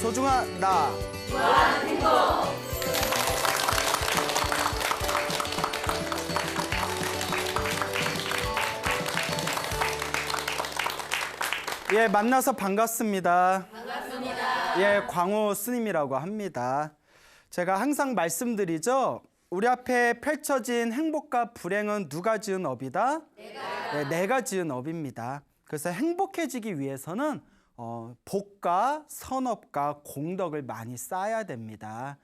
소중한 나. 무한 행복. 예, 만나서 반갑습니다. 반갑습니다. 예, 광우 스님이라고 합니다. 제가 항상 말씀드리죠. 우리 앞에 펼쳐진 행복과 불행은 누가 지은 업이다? 내가 지은 업입니다. 그래서 행복해지기 위해서는 복과 선업과 공덕을 많이 쌓아야 됩니다.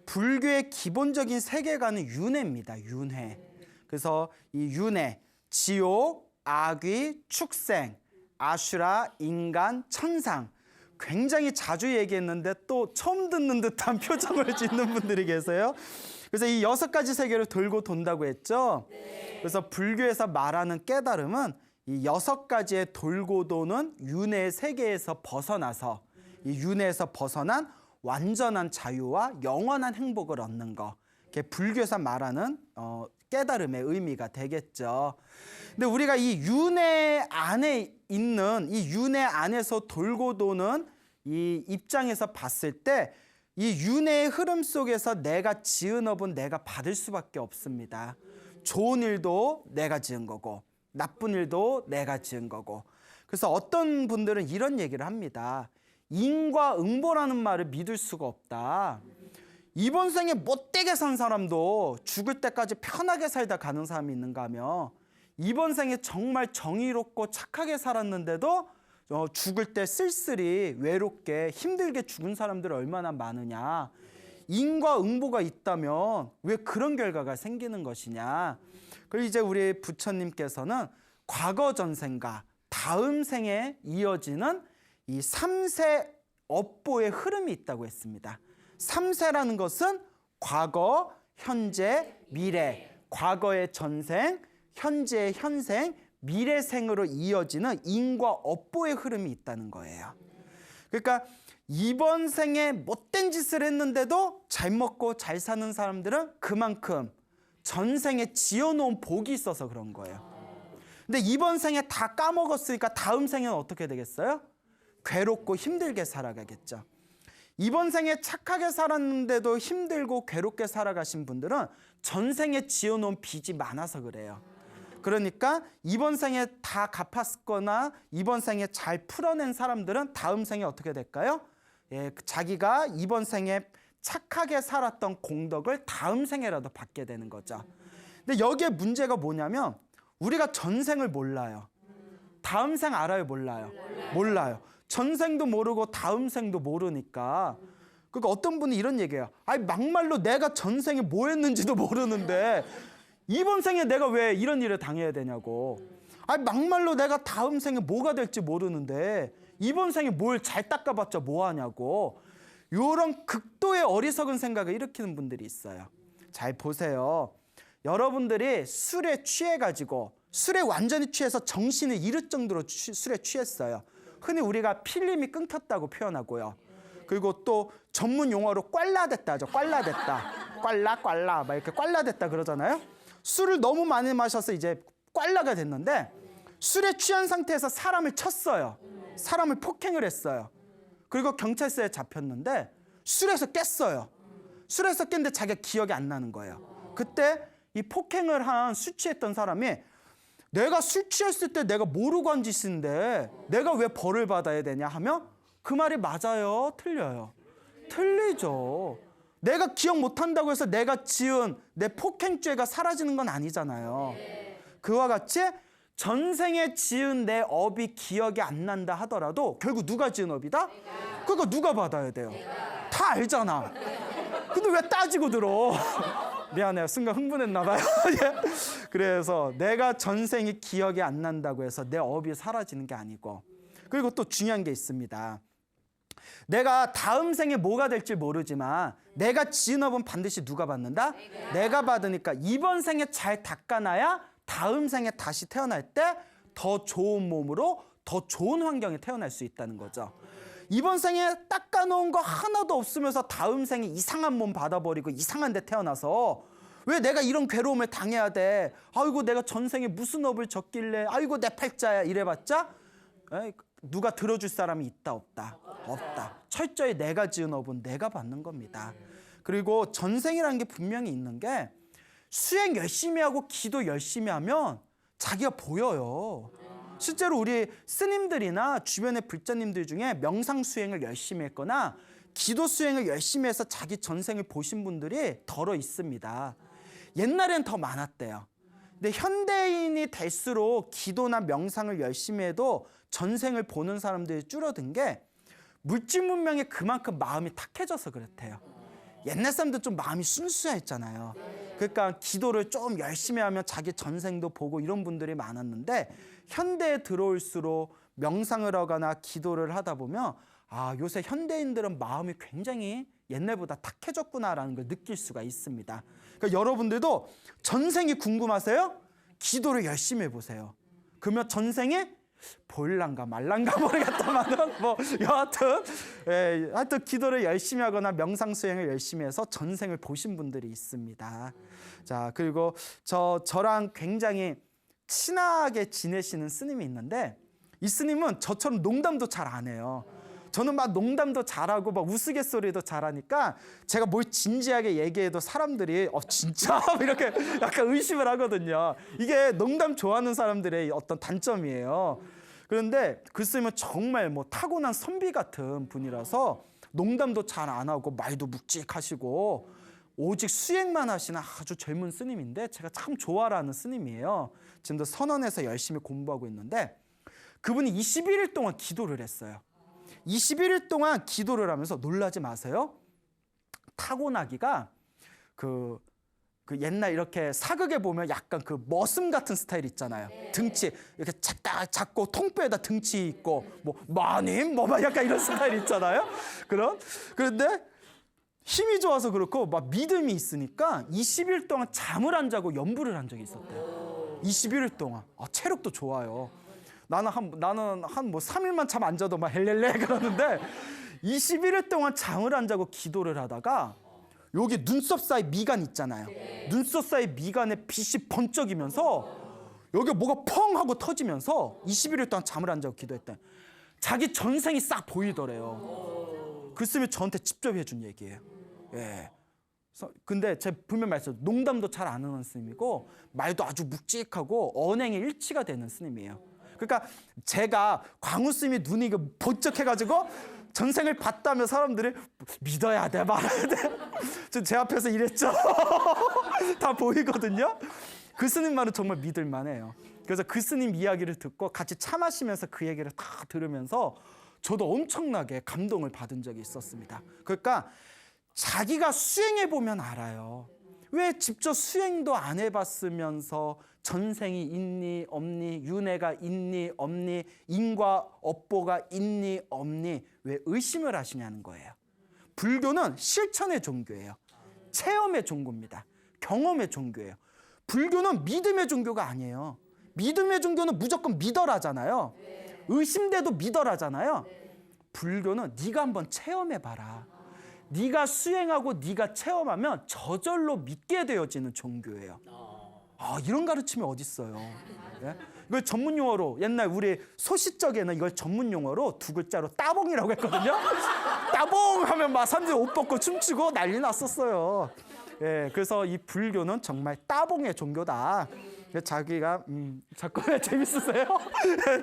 불교의 기본적인 세계관은 윤회입니다. 윤회. 그래서 이 윤회, 지옥, 악귀, 축생, 아슈라, 인간, 천상, 굉장히 자주 얘기했는데 또 처음 듣는 듯한 표정을 짓는 분들이 계세요. 그래서 이 6가지 세계를 돌고 돈다고 했죠. 그래서 불교에서 말하는 깨달음은 이 6가지의 돌고 도는 윤회의 세계에서 벗어나서 이 윤회에서 벗어난 완전한 자유와 영원한 행복을 얻는 거. 그게 불교에서 말하는 깨달음의 의미가 되겠죠. 근데 우리가 이 윤회 안에 있는 이 윤회 안에서 돌고 도는 이 입장에서 봤을 때 이 윤회의 흐름 속에서 내가 지은 업은 내가 받을 수밖에 없습니다. 좋은 일도 내가 지은 거고 나쁜 일도 내가 지은 거고. 그래서 어떤 분들은 이런 얘기를 합니다. 인과응보라는 말을 믿을 수가 없다. 이번 생에 못되게 산 사람도 죽을 때까지 편하게 살다 가는 사람이 있는가 하며 이번 생에 정말 정의롭고 착하게 살았는데도 죽을 때 쓸쓸히 외롭게 힘들게 죽은 사람들이 얼마나 많으냐. 인과응보가 있다면 왜 그런 결과가 생기는 것이냐. 그리고 이제 우리 부처님께서는 과거 전생과 다음 생에 이어지는 이 3세 업보의 흐름이 있다고 했습니다. 3세라는 것은 과거, 현재, 미래. 과거의 전생, 현재의 현생, 미래생으로 이어지는 인과 업보의 흐름이 있다는 거예요. 그러니까 이번 생에 못된 짓을 했는데도 잘 먹고 잘 사는 사람들은 그만큼 전생에 지어놓은 복이 있어서 그런 거예요. 근데 이번 생에 다 까먹었으니까 다음 생에는 어떻게 되겠어요? 괴롭고 힘들게 살아가겠죠. 이번 생에 착하게 살았는데도 힘들고 괴롭게 살아가신 분들은 전생에 지어놓은 빚이 많아서 그래요. 그러니까 이번 생에 다 갚았거나 이번 생에 잘 풀어낸 사람들은 다음 생에 어떻게 될까요? 예, 자기가 이번 생에 착하게 살았던 공덕을 다음 생에라도 받게 되는 거죠. 근데 여기에 문제가 뭐냐면 우리가 전생을 몰라요. 다음 생 알아요? 몰라요? 몰라요. 전생도 모르고 다음 생도 모르니까. 그러니까 어떤 분이 이런 얘기해요. 아니 막말로 내가 전생에 뭐 했는지도 모르는데 이번 생에 내가 왜 이런 일을 당해야 되냐고. 아니 막말로 내가 다음 생에 뭐가 될지 모르는데 이번 생에 뭘 잘 닦아봤자 뭐 하냐고. 이런 극도의 어리석은 생각을 일으키는 분들이 있어요. 잘 보세요. 여러분들이 술에 취해가지고 술에 완전히 취해서 정신을 잃을 정도로 술에 취했어요. 흔히 우리가 필름이 끊겼다고 표현하고요. 그리고 또 전문 용어로 꽐라됐다 하죠. 꽐라됐다. 꽐라 막 이렇게 꽐라됐다 그러잖아요. 술을 너무 많이 마셔서 이제 꽐라가 됐는데 술에 취한 상태에서 사람을 쳤어요. 사람을 폭행을 했어요. 그리고 경찰서에 잡혔는데 술에서 깼어요. 술에서 깼는데 자기가 기억이 안 나는 거예요. 그때 이 폭행을 한 술 취했던 사람이 내가 술 취했을 때 내가 모르고 한 짓인데 내가 왜 벌을 받아야 되냐 하며 그 말이 맞아요? 틀려요? 틀리죠. 내가 기억 못한다고 해서 내가 지은 내 폭행죄가 사라지는 건 아니잖아요. 그와 같이 전생에 지은 내 업이 기억이 안 난다 하더라도 결국 누가 지은 업이다? 그러니까 누가 받아야 돼요? 다 알잖아. 근데 왜 따지고 들어? 미안해요. 순간 흥분했나 봐요. 그래서 내가 전생이 기억이 안 난다고 해서 내 업이 사라지는 게 아니고, 그리고 또 중요한 게 있습니다. 내가 다음 생에 뭐가 될지 모르지만 내가 지은 업은 반드시 누가 받는다? 내가 받으니까 이번 생에 잘 닦아놔야 다음 생에 다시 태어날 때 더 좋은 몸으로 더 좋은 환경에 태어날 수 있다는 거죠. 이번 생에 닦아놓은 거 하나도 없으면서 다음 생에 이상한 몸 받아버리고 이상한 데 태어나서 왜 내가 이런 괴로움을 당해야 돼? 아이고 내가 전생에 무슨 업을 졌길래 아이고 내 팔자야 이래봤자 누가 들어줄 사람이 있다 없다? 없다. 철저히 내가 지은 업은 내가 받는 겁니다. 그리고 전생이라는 게 분명히 있는 게 수행 열심히 하고 기도 열심히 하면 자기가 보여요. 실제로 우리 스님들이나 주변의 불자님들 중에 명상 수행을 열심히 했거나 기도 수행을 열심히 해서 자기 전생을 보신 분들이 덜어 있습니다. 옛날엔 더 많았대요. 근데 현대인이 될수록 기도나 명상을 열심히 해도 전생을 보는 사람들이 줄어든 게 물질 문명에 그만큼 마음이 탁해져서 그렇대요. 옛날 사람들 좀 마음이 순수했잖아요. 그러니까 기도를 좀 열심히 하면 자기 전생도 보고 이런 분들이 많았는데 현대에 들어올수록 명상을 하거나 기도를 하다 보면 아, 요새 현대인들은 마음이 굉장히 옛날보다 탁해졌구나라는 걸 느낄 수가 있습니다. 그러니까 여러분들도 전생이 궁금하세요? 기도를 열심히 해보세요. 그러면 전생에 보일란가 말란가 모르겠다만은 뭐 여하튼 하여튼 기도를 열심히 하거나 명상 수행을 열심히 해서 전생을 보신 분들이 있습니다. 자, 그리고 저랑 굉장히 친하게 지내시는 스님이 있는데 이 스님은 저처럼 농담도 잘 안 해요. 저는 막 농담도 잘하고 막 우스갯소리도 잘하니까 제가 뭘 진지하게 얘기해도 사람들이 진짜? 이렇게 약간 의심을 하거든요. 이게 농담 좋아하는 사람들의 어떤 단점이에요. 그런데 그 스님은 정말 뭐 타고난 선비 같은 분이라서 농담도 잘 안 하고 말도 묵직하시고 오직 수행만 하시는 아주 젊은 스님인데 제가 참 좋아하는 스님이에요. 지금도 선원에서 열심히 공부하고 있는데 그분이 21일 동안 기도를 했어요. 21일 동안 기도를 하면서 놀라지 마세요. 타고나기가 그 옛날 이렇게 사극에 보면 약간 그 머슴 같은 스타일 있잖아요. 등치 이렇게 작고 통뼈에다 등치 있고 뭐 마님 뭐 막 약간 이런 스타일 있잖아요. 그런데 힘이 좋아서 그렇고 막 믿음이 있으니까 20일 동안 잠을 안 자고 연불을 한 적이 있었대요. 21일 동안. 체력도 좋아요. 나는 한 뭐 3일만 잠 안 자도 막 헬렐레 그러는데 21일 동안 잠을 안 자고 기도를 하다가 여기 눈썹 사이 미간 있잖아요. 눈썹 사이 미간에 빛이 번쩍이면서 여기 뭐가 펑 하고 터지면서 21일 동안 잠을 안 자고 기도했대. 자기 전생이 싹 보이더래요. 그 스님이 저한테 직접 해준 얘기예요. 예. 근데 제가 분명 말씀 농담도 잘 안 하는 스님이고 말도 아주 묵직하고 언행이 일치가 되는 스님이에요. 그러니까 제가 광우 스님이 눈이 번쩍해가지고 전생을 봤다며 사람들이 믿어야 돼 말아야 돼. 제 앞에서 이랬죠. 다 보이거든요. 그 스님 말은 정말 믿을만해요. 그래서 그 스님 이야기를 듣고 같이 차 마시면서 그 얘기를 다 들으면서 저도 엄청나게 감동을 받은 적이 있었습니다. 그러니까 자기가 수행해보면 알아요. 왜 직접 수행도 안 해봤으면서 전생이 있니 없니, 윤회가 있니 없니, 인과 업보가 있니 없니 왜 의심을 하시냐는 거예요. 불교는 실천의 종교예요. 체험의 종교입니다. 경험의 종교예요. 불교는 믿음의 종교가 아니에요. 믿음의 종교는 무조건 믿어라잖아요. 의심돼도 믿어라잖아요. 불교는 네가 한번 체험해봐라. 네가 수행하고 네가 체험하면 저절로 믿게 되어지는 종교예요. 이런 가르침이 어딨어요. 예? 이걸 전문 용어로 옛날 우리 소시적에는 이걸 전문 용어로 두 글자로 따봉이라고 했거든요. 따봉 하면 막 사람들이 옷 벗고 춤추고 난리 났었어요. 예, 그래서 이 불교는 정말 따봉의 종교다. 자기가 자꾸 재밌으세요?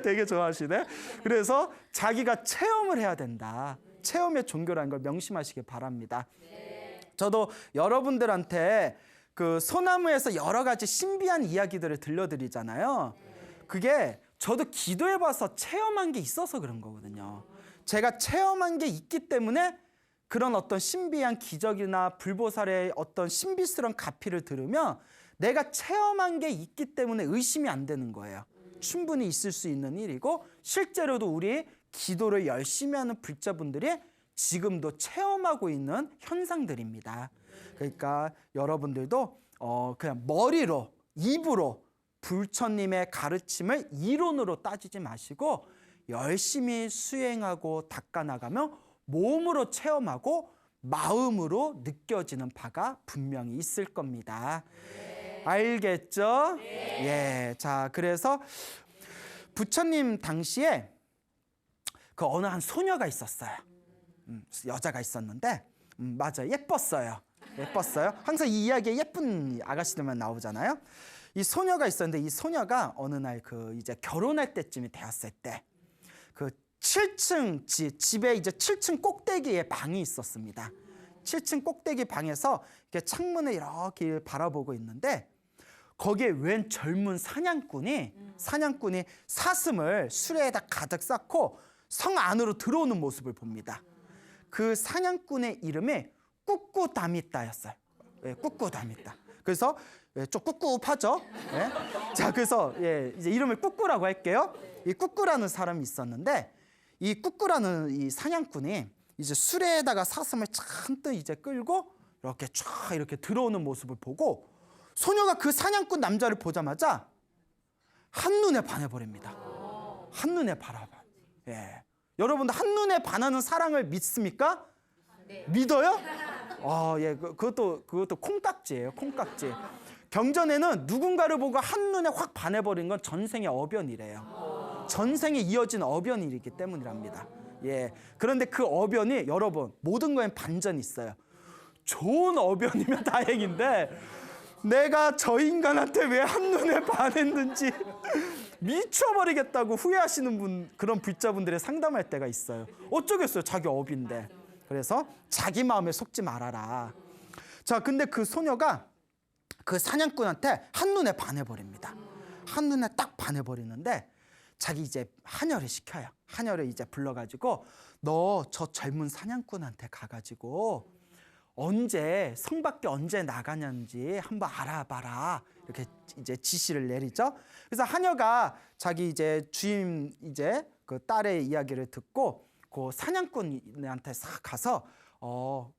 되게 좋아하시네. 그래서 자기가 체험을 해야 된다. 체험의 종교라는 걸 명심하시기 바랍니다. 저도 여러분들한테 그 소나무에서 여러 가지 신비한 이야기들을 들려드리잖아요. 그게 저도 기도해봐서 체험한 게 있어서 그런 거거든요. 제가 체험한 게 있기 때문에 그런 어떤 신비한 기적이나 불보살의 어떤 신비스러운 가피를 들으면 내가 체험한 게 있기 때문에 의심이 안 되는 거예요. 충분히 있을 수 있는 일이고 실제로도 우리 기도를 열심히 하는 불자분들이 지금도 체험하고 있는 현상들입니다. 그러니까 여러분들도 그냥 머리로 입으로 불처님의 가르침을 이론으로 따지지 마시고 열심히 수행하고 닦아나가며 몸으로 체험하고 마음으로 느껴지는 바가 분명히 있을 겁니다. 알겠죠? 예. 자, 그래서 부처님 당시에 그 어느 한 소녀가 있었어요. 여자가 있었는데 맞아요. 예뻤어요. 항상 이 이야기에 예쁜 아가씨들만 나오잖아요. 이 소녀가 있었는데 이 소녀가 어느 날 그 이제 결혼할 때쯤이 되었을 때 그 7층 집에 이제 7층 꼭대기에 방이 있었습니다. 7층 꼭대기 방에서 이렇게 창문을 이렇게 바라보고 있는데 거기에 웬 젊은 사냥꾼이 사슴을 수레에다 가득 쌓고 성 안으로 들어오는 모습을 봅니다. 그 사냥꾼의 이름이 꾸꾸다미따였어요. 예, 꾸꾸다미따. 그래서 좀 꿉꿉하죠. 예. 자, 그래서 이제 이름을 꾸꾸라고 할게요. 이 꾸꾸라는 사람이 있었는데 이 꾸꾸라는 이 사냥꾼이 이제 수레에다가 사슴을 잔뜩 이제 끌고 이렇게 쫙 이렇게 들어오는 모습을 보고 소녀가 그 사냥꾼 남자를 보자마자 한눈에 반해버립니다. 한눈에 반해봐. 예. 여러분들 한눈에 반하는 사랑을 믿습니까? 네. 믿어요? 예, 그것도 콩깍지예요, 콩깍지. 경전에는 누군가를 보고 한눈에 확 반해버린 건 전생의 어변이래요. 전생에 이어진 어변이기 때문이랍니다. 예. 그런데 그 어변이 여러분 모든 거엔 반전이 있어요. 좋은 어변이면 다행인데 내가 저 인간한테 왜 한눈에 반했는지 미쳐버리겠다고 후회하시는 그런 불자분들의 상담할 때가 있어요. 어쩌겠어요, 자기 업인데. 그래서 자기 마음에 속지 말아라. 자, 근데 그 소녀가 그 사냥꾼한테 한눈에 반해버립니다. 한눈에 딱 반해버리는데 자기 이제 하녀를 시켜요. 하녀를 이제 불러가지고 너 저 젊은 사냥꾼한테 가가지고 성 밖에 언제 나가는지 한번 알아봐라. 이렇게 이제 지시를 내리죠. 그래서 하녀가 자기 이제 주임 이제 그 딸의 이야기를 듣고 그 사냥꾼한테 싹 가서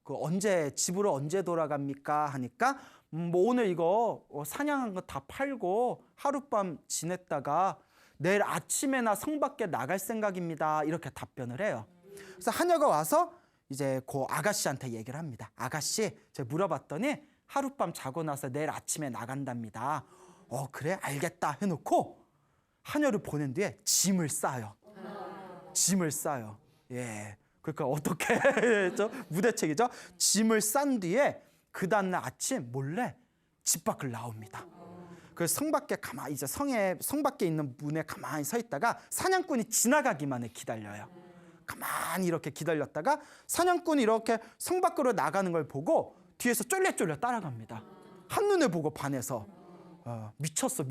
그 집으로 언제 돌아갑니까 하니까 뭐 오늘 이거 사냥한 거 다 팔고 하룻밤 지냈다가 내일 아침에나 성 밖에 나갈 생각입니다. 이렇게 답변을 해요. 그래서 하녀가 와서 이제 그 아가씨한테 얘기를 합니다. 아가씨, 제가 물어봤더니 하룻밤 자고 나서 내일 아침에 나간답니다. 그래, 알겠다 해놓고 하녀를 보낸 뒤에 짐을 싸요. 예, 그러니까 어떻게 했죠? 무대책이죠. 짐을 싼 뒤에 그 다음날 아침 몰래 집 밖을 나옵니다. 그 성 밖에 성 밖에 있는 문에 가만히 서 있다가 사냥꾼이 지나가기만 해 기다려요. 가만히 이렇게 기다렸다가 사냥꾼이 이렇게 성 밖으로 나가는 걸 보고 뒤에서 쫄래쫄래 따라갑니다. 한눈에 보고 반해서 미쳤어.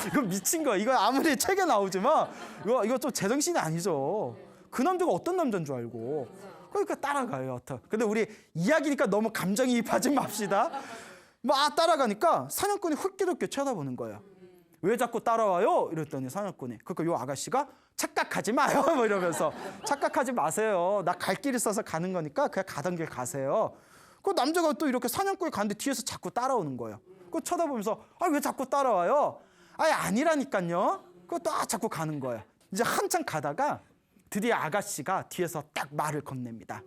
이거 미친 거야. 이거 아무리 책에 나오지만 이거 좀 제정신이 아니죠. 그 남자가 어떤 남자인 줄 알고. 그러니까 따라가요. 여튼. 근데 우리 이야기니까 너무 감정이입하지 맙시다. 막 따라가니까 사냥꾼이 흑기롭게 쳐다보는 거예요. 왜 자꾸 따라와요? 이랬더니 사냥꾼이. 그러니까 요 아가씨가 착각하지 마요. 뭐 이러면서 착각하지 마세요. 나 갈 길 있어서 가는 거니까 그냥 가던 길 가세요. 그 남자가 또 이렇게 사냥꾼이 가는데 뒤에서 자꾸 따라오는 거예요. 그 쳐다보면서 왜 자꾸 따라와요? 아니라니까요. 그거 자꾸 가는 거예요. 이제 한참 가다가 드디어 아가씨가 뒤에서 딱 말을 건넵니다.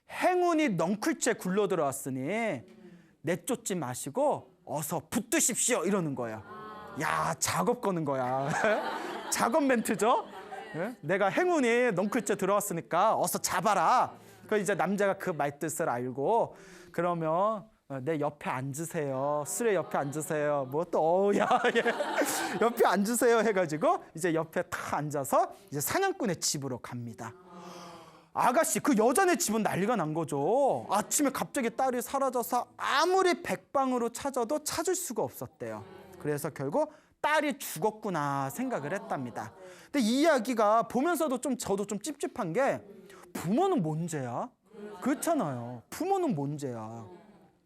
행운이 넝쿨째 굴러 들어왔으니 내쫓지 마시고 어서 붙드십시오 이러는 거예요. 야, 작업 거는 거야. 작업 멘트죠. 내가 행운이 넝쿨째 들어왔으니까 어서 잡아라. 그 이제 남자가 그 말뜻을 알고 그러면 내 옆에 앉으세요. 수레 옆에 앉으세요. 뭐 또 옆에 앉으세요 해가지고 이제 옆에 탁 앉아서 이제 사냥꾼의 집으로 갑니다. 아가씨 그 여자네 집은 난리가 난 거죠. 아침에 갑자기 딸이 사라져서 아무리 백방으로 찾아도 찾을 수가 없었대요. 그래서 결국 딸이 죽었구나 생각을 했답니다. 근데 이 이야기가 보면서도 저도 좀 찝찝한 게 부모는 뭔 죄야? 그렇잖아요. 부모는 뭔 죄야?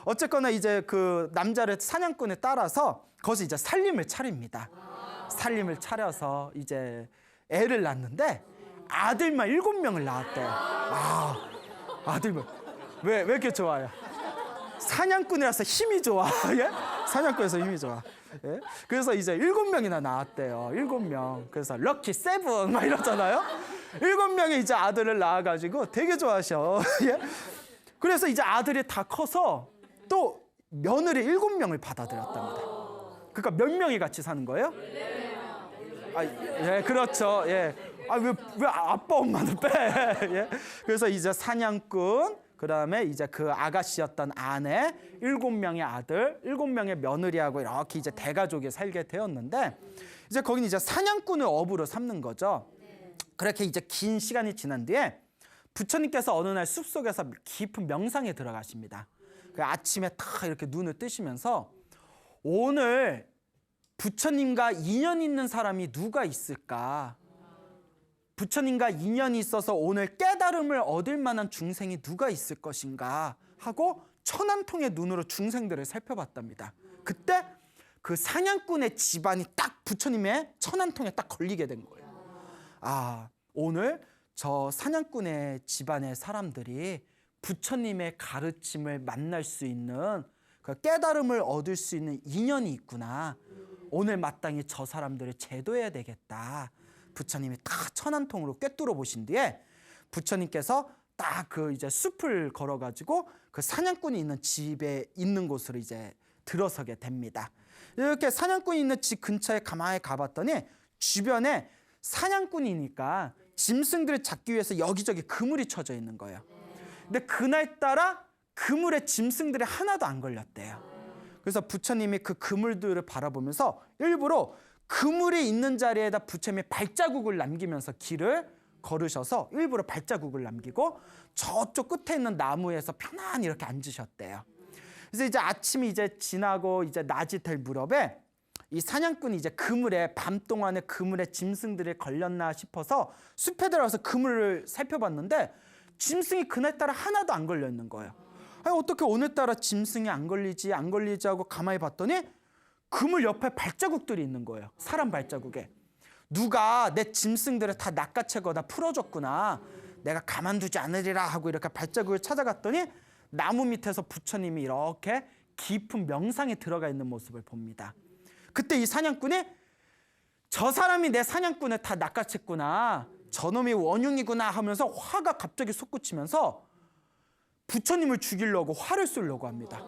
어쨌거나 이제 그 남자를 사냥꾼에 따라서 거기서 이제 살림을 차립니다. 살림을 차려서 이제 애를 낳는데 아들만 7명을 낳았대요. 아들만. 왜 이렇게 좋아요? 사냥꾼이라서 힘이 좋아. 예? 사냥꾼에서 힘이 좋아. 예? 그래서 이제 7명이나 낳았대요. 7명. 그래서 럭키 7 막 이러잖아요. 7명의 이제 아들을 낳아가지고 되게 좋아하셔. 예? 그래서 이제 아들이 다 커서 또 며느리 7명을 받아들였답니다. 그러니까 몇 명이 같이 사는 거예요? 예, 그렇죠. 예. 왜 아빠 엄마를 빼? 예? 그래서 이제 사냥꾼, 그다음에 이제 그 아가씨였던 아내, 7명의 아들, 7명의 며느리하고 이렇게 이제 대가족이 살게 되었는데, 이제 거기는 이제 사냥꾼을 어부로 삼는 거죠. 그렇게 이제 긴 시간이 지난 뒤에 부처님께서 어느 날 숲속에서 깊은 명상에 들어가십니다. 그 아침에 탁 이렇게 눈을 뜨시면서 오늘 부처님과 인연 있는 사람이 누가 있을까? 부처님과 인연이 있어서 오늘 깨달음을 얻을 만한 중생이 누가 있을 것인가 하고 천안통의 눈으로 중생들을 살펴봤답니다. 그때 그 사냥꾼의 집안이 딱 부처님의 천안통에 딱 걸리게 된 거예요. 아, 오늘 저 사냥꾼의 집안의 사람들이 부처님의 가르침을 만날 수 있는 그 깨달음을 얻을 수 있는 인연이 있구나. 오늘 마땅히 저 사람들을 제도해야 되겠다. 부처님이 딱 천안통으로 꿰뚫어 보신 뒤에 부처님께서 딱 그 이제 숲을 걸어가지고 그 사냥꾼이 있는 집에 있는 곳으로 이제 들어서게 됩니다. 이렇게 사냥꾼이 있는 집 근처에 가만히 가봤더니 주변에 사냥꾼이니까 짐승들을 잡기 위해서 여기저기 그물이 쳐져 있는 거예요. 근데 그날따라 그물에 짐승들이 하나도 안 걸렸대요. 그래서 부처님이 그 그물들을 바라보면서 일부러 그물이 있는 자리에다 부처님이 발자국을 남기면서 길을 걸으셔서 일부러 발자국을 남기고 저쪽 끝에 있는 나무에서 편안히 이렇게 앉으셨대요. 그래서 이제 아침이 이제 지나고 이제 낮이 될 무렵에 이 사냥꾼이 이제 그물에 밤 동안에 그물에 짐승들이 걸렸나 싶어서 숲에 들어가서 그물을 살펴봤는데 짐승이 그날따라 하나도 안 걸려 있는 거예요. 아니, 어떻게 오늘따라 짐승이 안 걸리지 하고 가만히 봤더니 그물 옆에 발자국들이 있는 거예요. 사람 발자국에. 누가 내 짐승들을 다 낚아채거나 풀어줬구나. 내가 가만두지 않으리라 하고 이렇게 발자국을 찾아갔더니 나무 밑에서 부처님이 이렇게 깊은 명상에 들어가 있는 모습을 봅니다. 그때 이 사냥꾼이 저 사람이 내 사냥꾼을 다 낚아챘구나. 저놈이 원흉이구나 하면서 화가 갑자기 솟구치면서 부처님을 죽이려고 화를 쏘려고 합니다.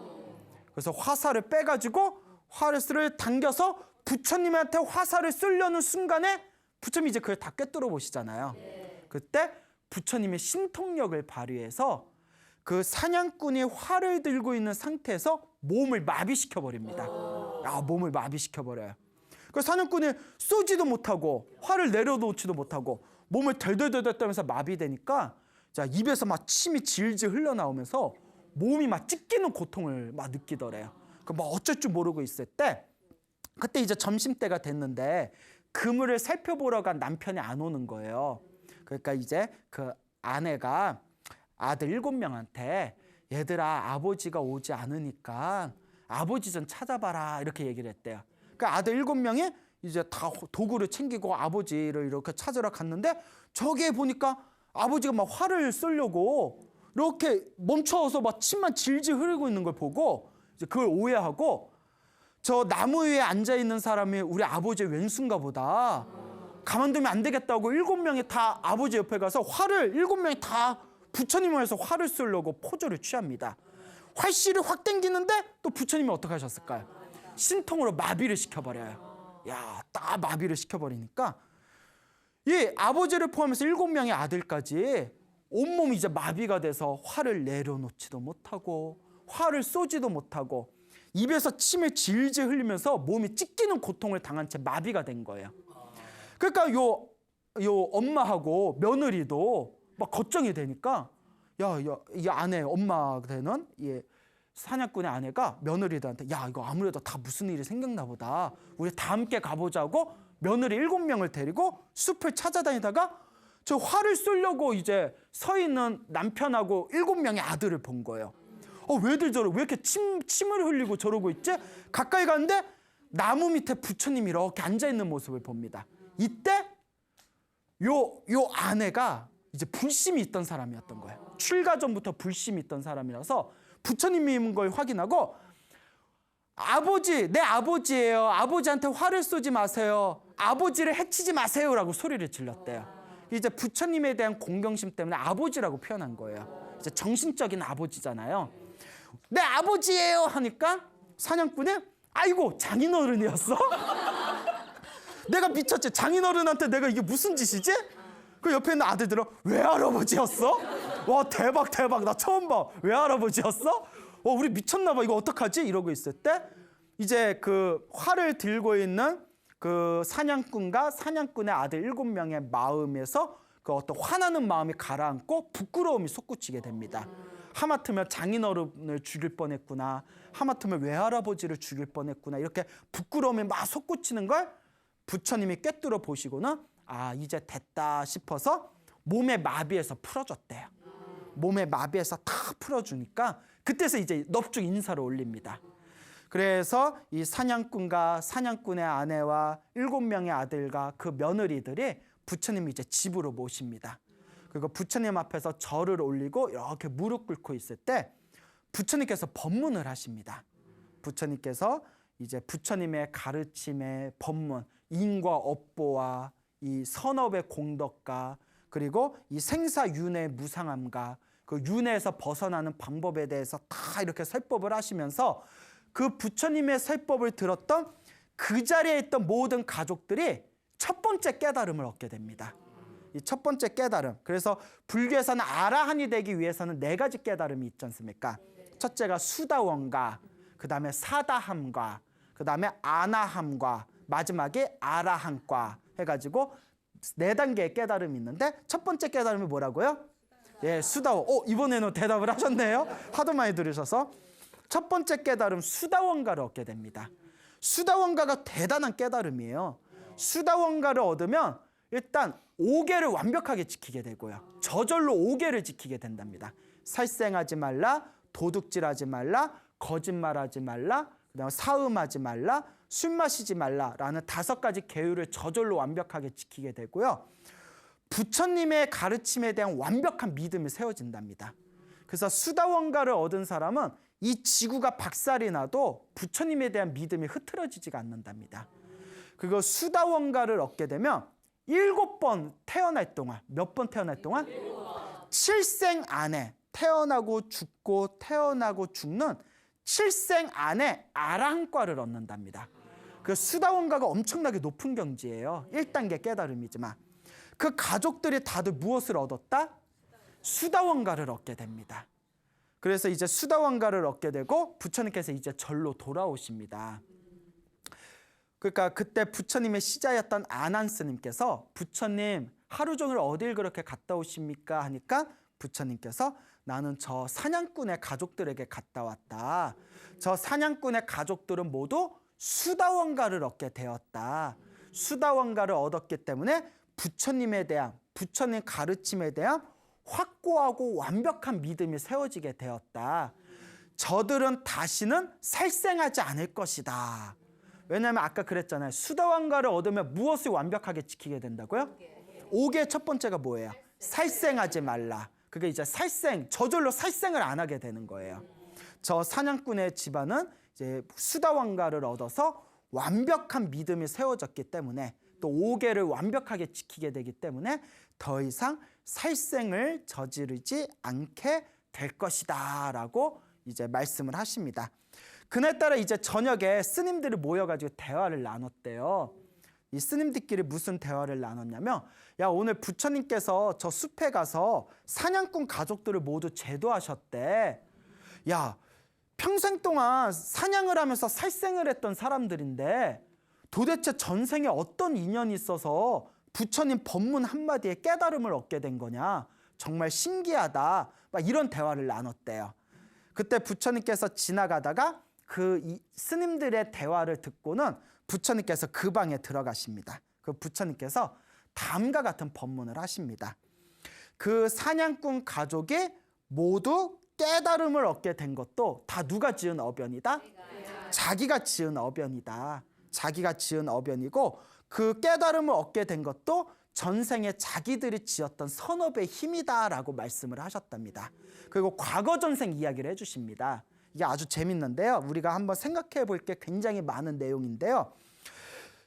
그래서 화살을 빼가지고 화살을 당겨서 부처님한테 화살을 쏘려는 순간에 부처님이 이제 그걸 다 꿰뚫어 보시잖아요. 그때 부처님의 신통력을 발휘해서 그 사냥꾼이 활을 들고 있는 상태에서 몸을 마비시켜 버립니다. 몸을 마비시켜 버려요. 그 사냥꾼이 쏘지도 못하고 활을 내려놓지도 못하고 몸을 덜덜덜 떨면서 마비되니까 자, 입에서 막 침이 질질 흘러나오면서 몸이 막 찢기는 고통을 막 느끼더래요. 그 뭐 어쩔 줄 모르고 있을 때 그때 이제 점심때가 됐는데 그물을 살펴보러 간 남편이 안 오는 거예요. 그러니까 이제 그 아내가 아들 7명한테 얘들아 아버지가 오지 않으니까 아버지 좀 찾아봐라 이렇게 얘기를 했대요. 그 아들 7명이 이제 다 도구를 챙기고 아버지를 이렇게 찾으러 갔는데 저기에 보니까 아버지가 막 활을 쏘려고 이렇게 멈춰서 막 침만 질질 흐르고 있는 걸 보고 이제 그걸 오해하고 저 나무 위에 앉아 있는 사람이 우리 아버지의 왼수인가 보다. 가만두면 안 되겠다고 7명이 다 아버지 옆에 가서 활을 7명이 다 부처님을 해서 활을 쏘려고 포즈를 취합니다. 활씨를 확 당기는데 또 부처님이 어떻게 하셨을까요? 신통으로 마비를 시켜버려요. 야, 딱 마비를 시켜버리니까 이 아버지를 포함해서 7명의 아들까지 온몸이 이제 마비가 돼서 활을 내려놓지도 못하고 활을 쏘지도 못하고 입에서 침을 질질 흘리면서 몸이 찢기는 고통을 당한 채 마비가 된 거예요. 그러니까 요 엄마하고 며느리도 막 걱정이 되니까 이 아내 엄마가 되는 이 사냥꾼의 아내가 며느리들한테 야 이거 아무래도 다 무슨 일이 생겼나 보다. 우리 다 함께 가보자고 며느리 7명을 데리고 숲을 찾아다니다가 저 활을 쏘려고 이제 서 있는 남편하고 7명의 아들을 본 거예요. 왜들 저러? 왜 이렇게 침을 흘리고 저러고 있지? 가까이 갔는데 나무 밑에 부처님이 이렇게 앉아 있는 모습을 봅니다. 이때 요 아내가 이제 불심이 있던 사람이었던 거예요. 출가 전부터 불심이 있던 사람이라서 부처님인 걸 확인하고 아버지, 내 아버지예요. 아버지한테 화를 쏘지 마세요. 아버지를 해치지 마세요라고 소리를 질렀대요. 이제 부처님에 대한 공경심 때문에 아버지라고 표현한 거예요. 이제 정신적인 아버지잖아요. 내 아버지예요 하니까 사냥꾼이 아이고 장인어른이었어? 내가 미쳤지. 장인어른한테 내가 이게 무슨 짓이지? 그 옆에 있는 아들들은 외할아버지였어? 와 대박 대박 나 처음 봐. 외할아버지였어? 우리 미쳤나 봐. 이거 어떡하지? 이러고 있을 때 이제 그 활을 들고 있는 그 사냥꾼과 사냥꾼의 아들 7명의 마음에서 그 어떤 화나는 마음이 가라앉고 부끄러움이 솟구치게 됩니다. 하마터면 장인어른을 죽일 뻔했구나. 하마터면 외할아버지를 죽일 뻔했구나. 이렇게 부끄러움이 막 솟구치는 걸 부처님이 꿰뚫어 보시고는 아 이제 됐다 싶어서 몸의 마비에서 풀어줬대요. 몸의 마비에서 다 풀어주니까 그때서 이제 넙죽 인사를 올립니다. 그래서 이 사냥꾼과 사냥꾼의 아내와 7명의 아들과 그 며느리들이 부처님이 이제 집으로 모십니다. 그리고 부처님 앞에서 절을 올리고 이렇게 무릎 꿇고 있을 때 부처님께서 법문을 하십니다. 부처님께서 이제 부처님의 가르침의 법문, 인과 업보와 이 선업의 공덕과 그리고 이 생사윤회의 무상함과 그 윤회에서 벗어나는 방법에 대해서 다 이렇게 설법을 하시면서 그 부처님의 설법을 들었던 그 자리에 있던 모든 가족들이 첫 번째 깨달음을 얻게 됩니다. 이 첫 번째 깨달음. 그래서 불교에서는 아라한이 되기 위해서는 4가지 깨달음이 있지 않습니까? 첫째가 수다원가, 그 다음에 사다함과, 그 다음에 아나함과, 마지막에 아라한과 해가지고 4단계의 깨달음이 있는데 첫 번째 깨달음이 뭐라고요? 예, 수다원. 이번에는 대답을 하셨네요. 하도 많이 들으셔서. 첫 번째 깨달음 수다원가를 얻게 됩니다. 수다원가가 대단한 깨달음이에요. 수다원가를 얻으면 일단 5계를 완벽하게 지키게 되고요. 저절로 5계를 지키게 된답니다. 살생하지 말라, 도둑질하지 말라, 거짓말하지 말라, 그다음에 사음하지 말라, 술 마시지 말라라는 5가지 계율을 저절로 완벽하게 지키게 되고요. 부처님의 가르침에 대한 완벽한 믿음이 세워진답니다. 그래서 수다원가를 얻은 사람은 이 지구가 박살이 나도 부처님에 대한 믿음이 흐트러지지가 않는답니다. 그리고 수다원가를 얻게 되면 7번 태어날 동안, 몇 번 태어날 동안? 7생 안에 태어나고 죽고 태어나고 죽는 7생 안에 아라한과를 얻는답니다. 그 수다원가가 엄청나게 높은 경지예요. 1단계 깨달음이지만 그 가족들이 다들 무엇을 얻었다? 수다원가를 얻게 됩니다. 그래서 이제 수다원가를 얻게 되고 부처님께서 이제 절로 돌아오십니다. 그러니까 그때 부처님의 시자였던 아난스님께서 부처님 하루 종일 어딜 그렇게 갔다 오십니까? 하니까 부처님께서 나는 저 사냥꾼의 가족들에게 갔다 왔다. 저 사냥꾼의 가족들은 모두 수다원가를 얻게 되었다. 수다원가를 얻었기 때문에 부처님에 대한 부처님 가르침에 대한 확고하고 완벽한 믿음이 세워지게 되었다. 저들은 다시는 살생하지 않을 것이다. 왜냐하면 아까 그랬잖아요. 수다원가를 얻으면 무엇을 완벽하게 지키게 된다고요? 5개의 첫 번째가 뭐예요? 살생하지 말라. 그게 이제 저절로 살생을 안 하게 되는 거예요. 저 사냥꾼의 집안은 이제 수다원가를 얻어서 완벽한 믿음이 세워졌기 때문에 또 5계를 완벽하게 지키게 되기 때문에 더 이상 살생을 저지르지 않게 될 것이다 라고 이제 말씀을 하십니다. 그날따라 이제 저녁에 스님들이 모여가지고 대화를 나눴대요. 이 스님들끼리 무슨 대화를 나눴냐면 야 오늘 부처님께서 저 숲에 가서 사냥꾼 가족들을 모두 제도하셨대. 야 평생 동안 사냥을 하면서 살생을 했던 사람들인데 도대체 전생에 어떤 인연이 있어서 부처님 법문 한마디에 깨달음을 얻게 된 거냐. 정말 신기하다. 막 이런 대화를 나눴대요. 그때 부처님께서 지나가다가 그 스님들의 대화를 듣고는 부처님께서 그 방에 들어가십니다. 그 부처님께서 다음과 같은 법문을 하십니다. 그 사냥꾼 가족이 모두 깨달음을 얻게 된 것도 다 누가 지은 어변이다? 자기가 지은 어변이다. 자기가 지은 어변이고 그 깨달음을 얻게 된 것도 전생에 자기들이 지었던 선업의 힘이다라고 말씀을 하셨답니다. 그리고 과거 전생 이야기를 해주십니다. 이게 아주 재밌는데요. 우리가 한번 생각해 볼 게 굉장히 많은 내용인데요.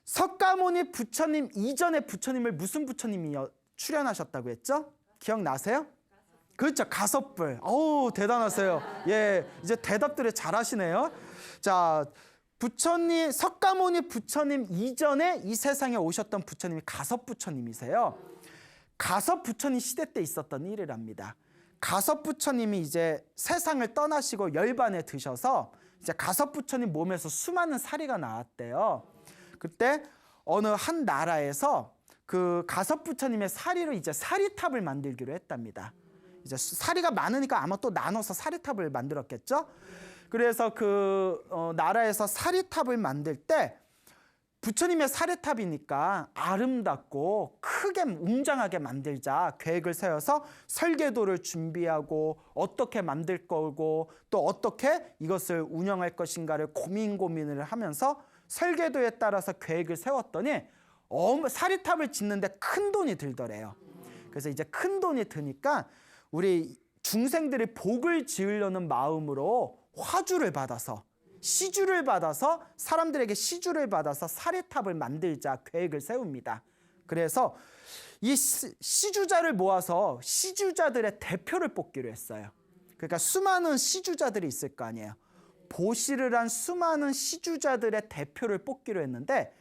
석가모니 부처님 이전에 부처님을 무슨 부처님이 출연하셨다고 했죠? 기억나세요? 그렇죠. 가섭불. 대단하세요. 예, 이제 대답들을 잘하시네요. 자, 부처님 석가모니 부처님 이전에 이 세상에 오셨던 부처님이 가섭부처님이세요. 가섭 부처님 시대 때 있었던 일이랍니다. 가섭 부처님이 이제 세상을 떠나시고 열반에 드셔서 이제 가섭 부처님 몸에서 수많은 사리가 나왔대요. 그때 어느 한 나라에서 그 가섭 부처님의 사리로 이제 사리탑을 만들기로 했답니다. 이제 사리가 많으니까 아마 또 나눠서 사리탑을 만들었겠죠. 그래서 그 나라에서 사리탑을 만들 때 부처님의 사리탑이니까 아름답고 크게 웅장하게 만들자 계획을 세워서 설계도를 준비하고 어떻게 만들 거고 또 어떻게 이것을 운영할 것인가를 고민을 하면서 설계도에 따라서 계획을 세웠더니 사리탑을 짓는데 큰 돈이 들더래요. 그래서 이제 큰 돈이 드니까 우리 중생들이 복을 지으려는 마음으로 화주를 받아서 시주를 받아서 사람들에게 시주를 받아서 사리탑을 만들자 계획을 세웁니다. 그래서 이 시주자를 모아서 시주자들의 대표를 뽑기로 했어요. 그러니까 수많은 시주자들이 있을 거 아니에요. 보시를 한 수많은 시주자들의 대표를 뽑기로 했는데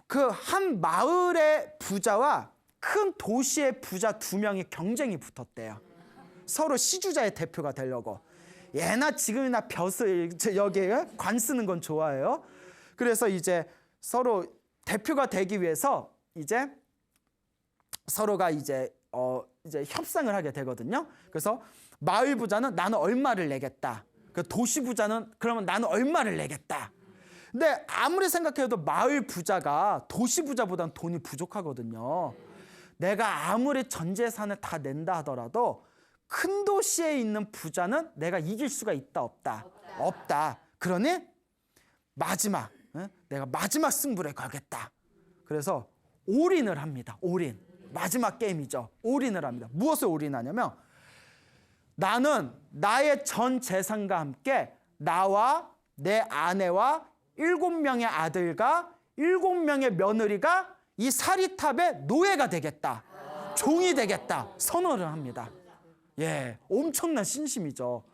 그 한 마을의 부자와 큰 도시의 부자 2명이 경쟁이 붙었대요. 서로 시주자의 대표가 되려고. 예나 지금이나 벼슬 여기에 관 쓰는 건 좋아해요. 그래서 이제 서로 대표가 되기 위해서 이제 서로가 이제 협상을 하게 되거든요. 그래서 마을 부자는 나는 얼마를 내겠다. 그 도시 부자는 그러면 나는 얼마를 내겠다. 근데 아무리 생각해도 마을 부자가 도시 부자보다는 돈이 부족하거든요. 내가 아무리 전 재산을 다 낸다 하더라도 큰 도시에 있는 부자는 내가 이길 수가 있다 없다? 없다. 그러니 마지막 내가 마지막 승부를 걸겠다. 그래서 올인을 합니다. 올인. 마지막 게임이죠. 올인을 합니다. 무엇을 올인하냐면 나는 나의 전 재산과 함께 나와 내 아내와 7명의 아들과 7명의 며느리가 이 사리탑의 노예가 되겠다. 종이 되겠다. 선언을 합니다. 예, 엄청난 신심이죠.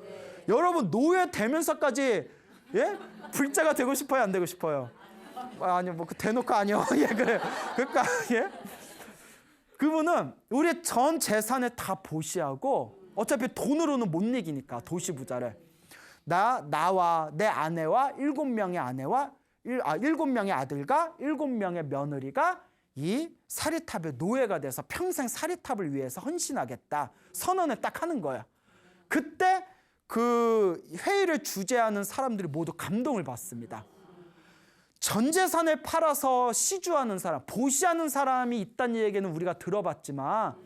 여러분 노예 되면서까지 예? 불자가 되고 싶어요, 안 되고 싶어요? 아니요, 뭐 대놓고 아니요. 예, 그래. 그러니까 예. 그분은 우리 전 재산을 다 보시하고 어차피 돈으로는 못 이기니까 도시 부자를 나와 내 아내와 7명의 아내와 7명의 아들과 7명의 며느리가 이 사리탑의 노예가 돼서 평생 사리탑을 위해서 헌신하겠다 선언을 딱 하는 거야. 그때 그 회의를 주재하는 사람들이 모두 감동을 받습니다. 전 재산을 팔아서 시주하는 사람, 보시하는 사람이 있다는 얘기는 우리가 들어봤지만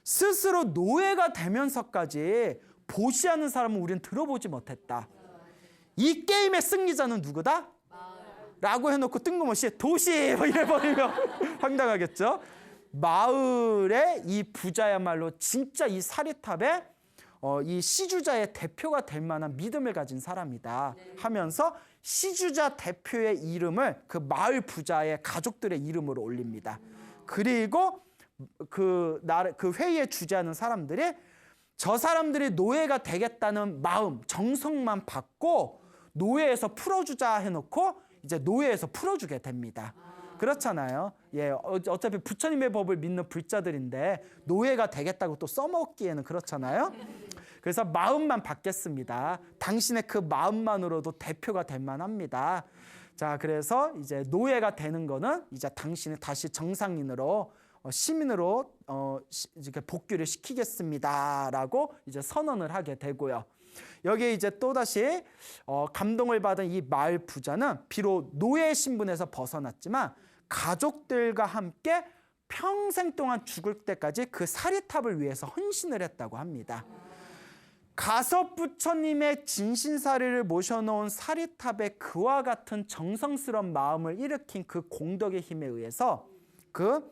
스스로 노예가 되면서까지 보시하는 사람은 우리는 들어보지 못했다. 이 게임의 승리자는 누구다? 라고 해놓고 뜬금없이 도시 뭐 이래버리면 황당하겠죠. 마을의 이 부자야말로 진짜 이 사리탑의 이 시주자의 대표가 될 만한 믿음을 가진 사람이다 하면서 시주자 대표의 이름을 그 마을 부자의 가족들의 이름으로 올립니다. 그리고 그 회의에 주재하는 사람들이 저 사람들이 노예가 되겠다는 마음, 정성만 받고 노예에서 풀어주자 해놓고 이제 노예에서 풀어주게 됩니다. 그렇잖아요. 예, 어차피 부처님의 법을 믿는 불자들인데 노예가 되겠다고 또 써먹기에는 그렇잖아요. 그래서 마음만 받겠습니다. 당신의 그 마음만으로도 대표가 될 만합니다. 자, 그래서 이제 노예가 되는 거는 이제 당신이 다시 정상인으로 시민으로 이렇게 복귀를 시키겠습니다라고 이제 선언을 하게 되고요. 여기에 이제 또다시 감동을 받은 이 마을 부자는 비록 노예 신분에서 벗어났지만 가족들과 함께 평생 동안 죽을 때까지 그 사리탑을 위해서 헌신을 했다고 합니다. 가섭 부처님의 진신사리를 모셔놓은 사리탑에 그와 같은 정성스러운 마음을 일으킨 그 공덕의 힘에 의해서 그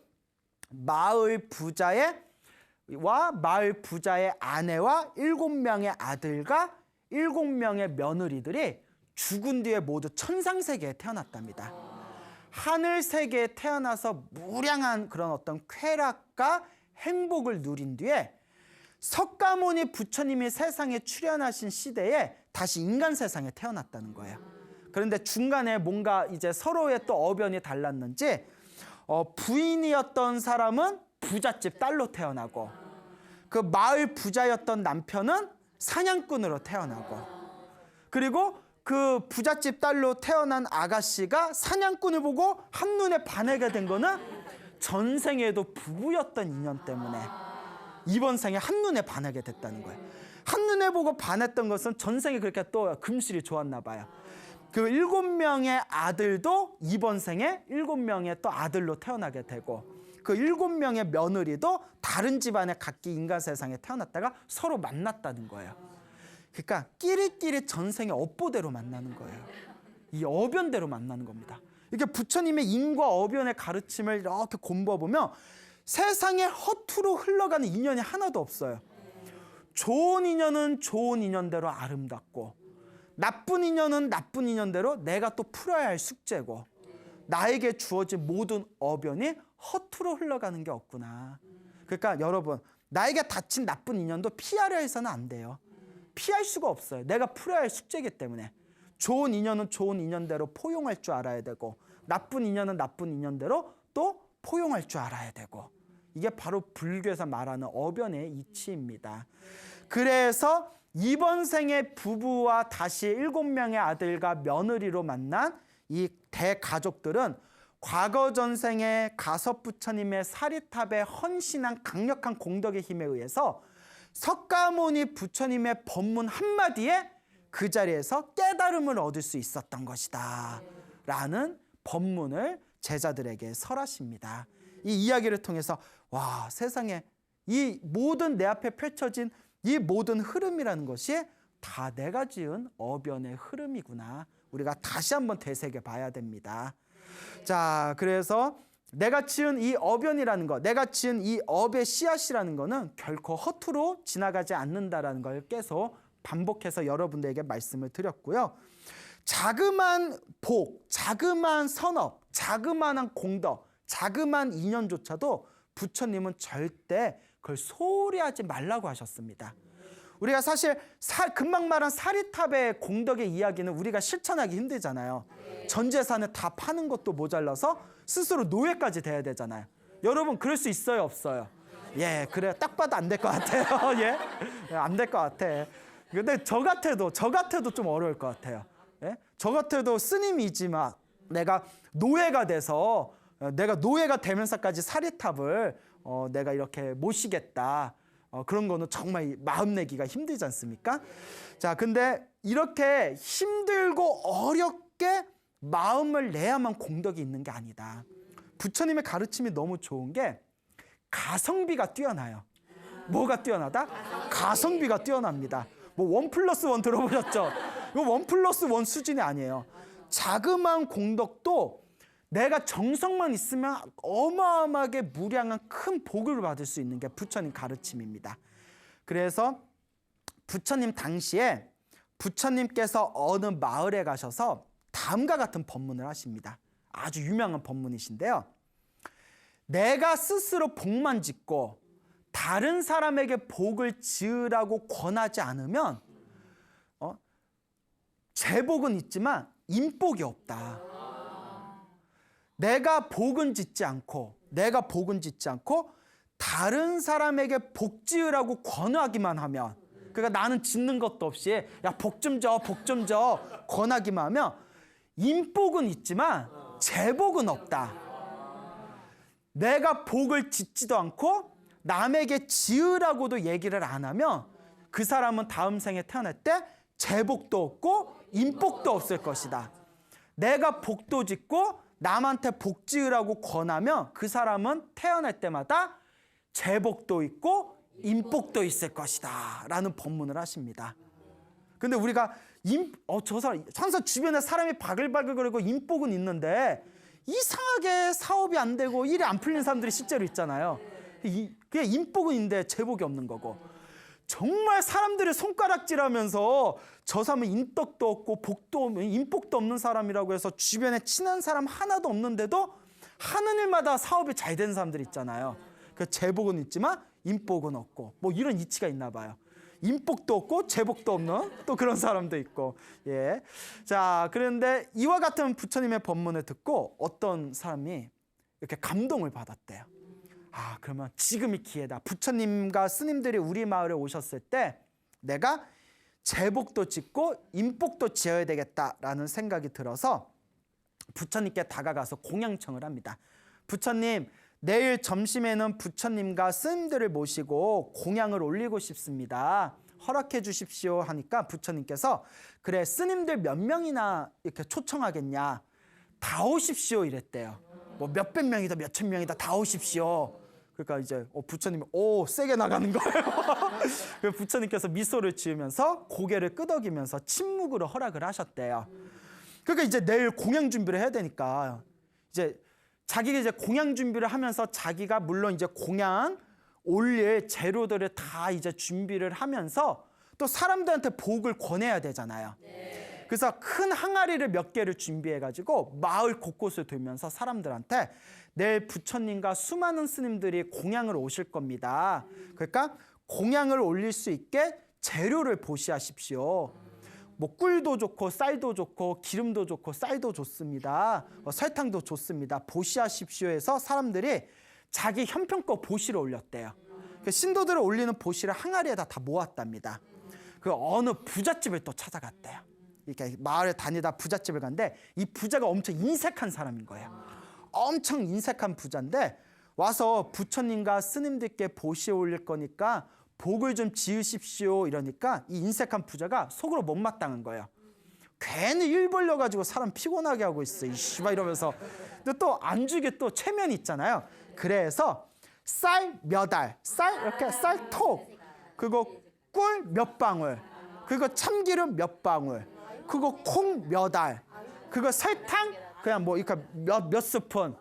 마을 부자의 아내와 7명의 아들과 7명의 며느리들이 죽은 뒤에 모두 천상세계에 태어났답니다. 하늘세계에 태어나서 무량한 그런 어떤 쾌락과 행복을 누린 뒤에 석가모니 부처님이 세상에 출현하신 시대에 다시 인간 세상에 태어났다는 거예요. 그런데 중간에 뭔가 이제 서로의 또 어변이 달랐는지 부인이었던 사람은 부잣집 딸로 태어나고, 그 마을 부자였던 남편은 사냥꾼으로 태어나고, 그리고 그 부잣집 딸로 태어난 아가씨가 사냥꾼을 보고 한눈에 반하게 된 거는 전생에도 부부였던 인연 때문에 이번 생에 한눈에 반하게 됐다는 거예요. 한눈에 보고 반했던 것은 전생에 그렇게 또 금실이 좋았나 봐요. 그 7명의 아들도 이번 생에 7명의 또 아들로 태어나게 되고, 그 7명의 며느리도 다른 집안에 각기 인간 세상에 태어났다가 서로 만났다는 거예요. 그러니까 끼리끼리 전생의 업보대로 만나는 거예요. 이 어변대로 만나는 겁니다. 이렇게 부처님의 인과 어변의 가르침을 이렇게 곰봐보면 세상에 허투루 흘러가는 인연이 하나도 없어요. 좋은 인연은 좋은 인연대로 아름답고, 나쁜 인연은 나쁜 인연대로 내가 또 풀어야 할 숙제고, 나에게 주어진 모든 어변이 허투루 흘러가는 게 없구나. 그러니까 여러분, 나에게 닥친 나쁜 인연도 피하려 해서는 안 돼요. 피할 수가 없어요. 내가 풀어야 할 숙제이기 때문에. 좋은 인연은 좋은 인연대로 포용할 줄 알아야 되고, 나쁜 인연은 나쁜 인연대로 또 포용할 줄 알아야 되고, 이게 바로 불교에서 말하는 어변의 이치입니다. 그래서 이번 생에 부부와 다시 7명의 아들과 며느리로 만난 이 대가족들은 과거 전생에 가섭 부처님의 사리탑에 헌신한 강력한 공덕의 힘에 의해서 석가모니 부처님의 법문 한마디에 그 자리에서 깨달음을 얻을 수 있었던 것이다 라는 법문을 제자들에게 설하십니다. 이 이야기를 통해서 와, 세상에 이 모든 내 앞에 펼쳐진 이 모든 흐름이라는 것이 다 내가 지은 어변의 흐름이구나. 우리가 다시 한번 되새겨 봐야 됩니다. 자, 그래서 내가 지은 이 어변이라는 것, 내가 지은 이 업의 씨앗이라는 것은 결코 허투루 지나가지 않는다라는 걸 계속 반복해서 여러분들에게 말씀을 드렸고요. 자그마한 복, 자그마한 선업, 자그마한 공덕, 자그마한 인연조차도 부처님은 절대 그걸 소홀히 하지 말라고 하셨습니다. 우리가 사실 금방 말한 사리탑의 공덕의 이야기는 우리가 실천하기 힘들잖아요. 전 재산을 다 파는 것도 모자라서 스스로 노예까지 돼야 되잖아요. 여러분 그럴 수 있어요, 없어요? 예, 그래요. 딱 봐도 안 될 것 같아요. 예, 안 될 것 같아. 근데 저 같아도 좀 어려울 것 같아요. 예? 저 같아도 스님이지만 내가 노예가 돼서 내가 노예가 되면서까지 사리탑을 내가 이렇게 모시겠다. 그런 거는 정말 마음 내기가 힘들지 않습니까? 자, 근데 이렇게 힘들고 어렵게 마음을 내야만 공덕이 있는 게 아니다. 부처님의 가르침이 너무 좋은 게 가성비가 뛰어나요. 뭐가 뛰어나다? 가성비가 뛰어납니다. 뭐 1+1 들어보셨죠? 이거 1+1 수준이 아니에요. 자그마한 공덕도 내가 정성만 있으면 어마어마하게 무량한 큰 복을 받을 수 있는 게 부처님 가르침입니다. 그래서 부처님 당시에 부처님께서 어느 마을에 가셔서 다음과 같은 법문을 하십니다. 아주 유명한 법문이신데요. 내가 스스로 복만 짓고 다른 사람에게 복을 지으라고 권하지 않으면 재복은 있지만 인복이 없다. 내가 복은 짓지 않고 다른 사람에게 복 지으라고 권하기만 하면, 그러니까 나는 짓는 것도 없이 야, 복 좀 줘 권하기만 하면 인복은 있지만 재복은 없다. 내가 복을 짓지도 않고 남에게 지으라고도 얘기를 안 하면 그 사람은 다음 생에 태어날 때 재복도 없고 인복도 없을 것이다. 내가 복도 짓고 남한테 복 지으라고 권하면 그 사람은 태어날 때마다 재복도 있고 인복도 있을 것이다 라는 법문을 하십니다. 근데 우리가 저 사람 항상 주변에 사람이 바글바글거리고 인복은 있는데 이상하게 사업이 안 되고 일이 안 풀리는 사람들이 실제로 있잖아요. 그게 인복은 있는데 재복이 없는 거고, 정말 사람들이 손가락질하면서 저 사람은 인덕도 없고 복도 없는, 인복도 없는 사람이라고 해서 주변에 친한 사람 하나도 없는데도 하는 일마다 사업이 잘 되는 사람들 있잖아요. 그 재복은 있지만 인복은 없고, 뭐 이런 이치가 있나 봐요. 인복도 없고 재복도 없는 또 그런 사람도 있고. 예. 자, 그런데 이와 같은 부처님의 법문을 듣고 어떤 사람이 이렇게 감동을 받았대요. 그러면 지금이 기회다. 부처님과 스님들이 우리 마을에 오셨을 때 내가 제복도 짓고 인복도 지어야 되겠다라는 생각이 들어서 부처님께 다가가서 공양청을 합니다. 부처님, 내일 점심에는 부처님과 스님들을 모시고 공양을 올리고 싶습니다. 허락해 주십시오 하니까 부처님께서 그래, 스님들 몇 명이나 이렇게 초청하겠냐, 다 오십시오 이랬대요. 뭐 몇백 명이다 몇천 명이다 다 오십시오. 그러니까 이제 부처님이 세게 나가는 거예요. 그래서 부처님께서 미소를 지으면서 고개를 끄덕이면서 침묵으로 허락을 하셨대요. 그러니까 이제 내일 공양 준비를 해야 되니까 이제 자기가 이제 공양 준비를 하면서 자기가 물론 이제 공양 올릴 재료들을 다 이제 준비를 하면서 또 사람들한테 복을 권해야 되잖아요. 그래서 큰 항아리를 몇 개를 준비해가지고 마을 곳곳을 돌면서 사람들한테 내일 부처님과 수많은 스님들이 공양을 오실 겁니다. 그러니까 공양을 올릴 수 있게 재료를 보시하십시오. 뭐 꿀도 좋고 쌀도 좋고 기름도 좋고 쌀도 좋습니다. 설탕도 좋습니다. 보시하십시오 해서 사람들이 자기 형편껏 보시를 올렸대요. 신도들을 올리는 보시를 항아리에다 다 모았답니다. 그 어느 부잣집을 또 찾아갔대요. 이렇게 마을에 다니다 부잣집을 갔는데 이 부자가 엄청 인색한 사람인 거예요. 엄청 인색한 부자인데 와서 부처님과 스님들께 보시에 올릴 거니까 복을 좀 지으십시오 이러니까 이 인색한 부자가 속으로 못마땅한 거예요. 괜히 일 벌려가지고 사람 피곤하게 하고 있어 이씨발 이러면서. 근데 또 안주게 또 체면이 있잖아요. 그래서 쌀 몇 알, 쌀 이렇게 쌀톡, 그거 꿀 몇 방울, 그거 참기름 몇 방울, 그거 콩 몇 알, 그거 설탕 그냥 뭐 이렇게 몇 스푼,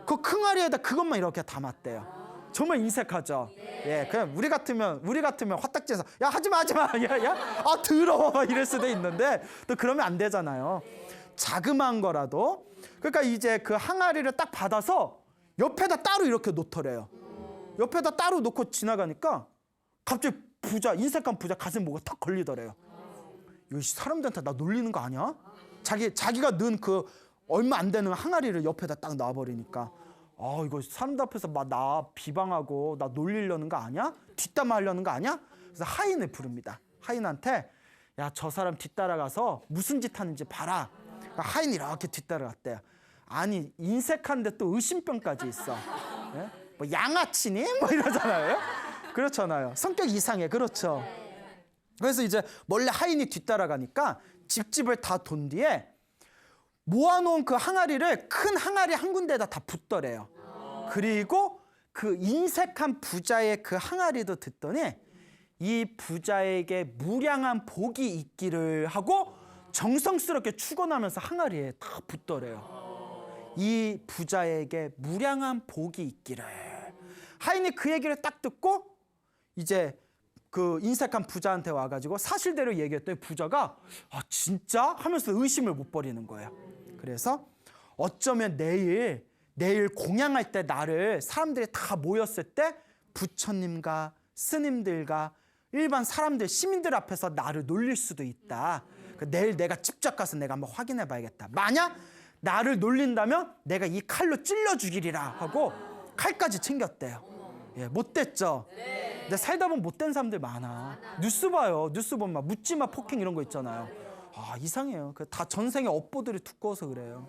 그 큰 알이에다 그것만 이렇게 담았대요. 정말 인색하죠. 예, 그냥 우리 같으면 화딱지에서 야 하지 마, 야, 더러워 이럴 수도 있는데 또 그러면 안 되잖아요. 자그마한 거라도. 그러니까 이제 그 항아리를 딱 받아서 옆에다 따로 이렇게 놓더래요. 옆에다 따로 놓고 지나가니까 갑자기 인색한 부자 가슴에 뭐가 탁 걸리더래요. 이거 사람들한테 나 놀리는 거 아니야? 자기가 넣은 그 얼마 안 되는 항아리를 옆에다 딱 놔버리니까 이거 사람들 앞에서 막 나 비방하고 나 놀리려는 거 아니야? 뒷담화하려는 거 아니야? 그래서 하인을 부릅니다. 하인한테 야, 저 사람 뒤따라가서 무슨 짓 하는지 봐라. 그러니까 하인이 이렇게 뒤따라갔대요. 아니 인색한데 또 의심병까지 있어. 예? 뭐 양아치니? 뭐 이러잖아요. 그렇잖아요. 성격 이상해. 그렇죠. 그래서 이제 몰래 하인이 뒤따라가니까 집집을 다 돈 뒤에 모아놓은 그 항아리를 큰 항아리 한 군데에다 다 붓더래요. 그리고 그 인색한 부자의 그 항아리도 듣더니 이 부자에게 무량한 복이 있기를 하고 정성스럽게 축원하면서 항아리에 다 붓더래요. 이 부자에게 무량한 복이 있기를. 하인이 그 얘기를 딱 듣고 이제 그 인색한 부자한테 와가지고 사실대로 얘기했더니 부자가 진짜? 하면서 의심을 못 버리는 거예요. 그래서 어쩌면 내일 공양할 때 나를 사람들이 다 모였을 때 부처님과 스님들과 일반 사람들, 시민들 앞에서 나를 놀릴 수도 있다. 내일 내가 직접 가서 내가 한번 확인해 봐야겠다. 만약 나를 놀린다면 내가 이 칼로 찔러 죽이리라 하고 칼까지 챙겼대요. 예, 못됐죠? 근데 살다 보면 못된 사람들 많아. 뉴스 봐요. 뉴스 보면 막 묻지마 폭행 이런 거 있잖아요. 이상해요. 다 전생에 업보들이 두꺼워서 그래요.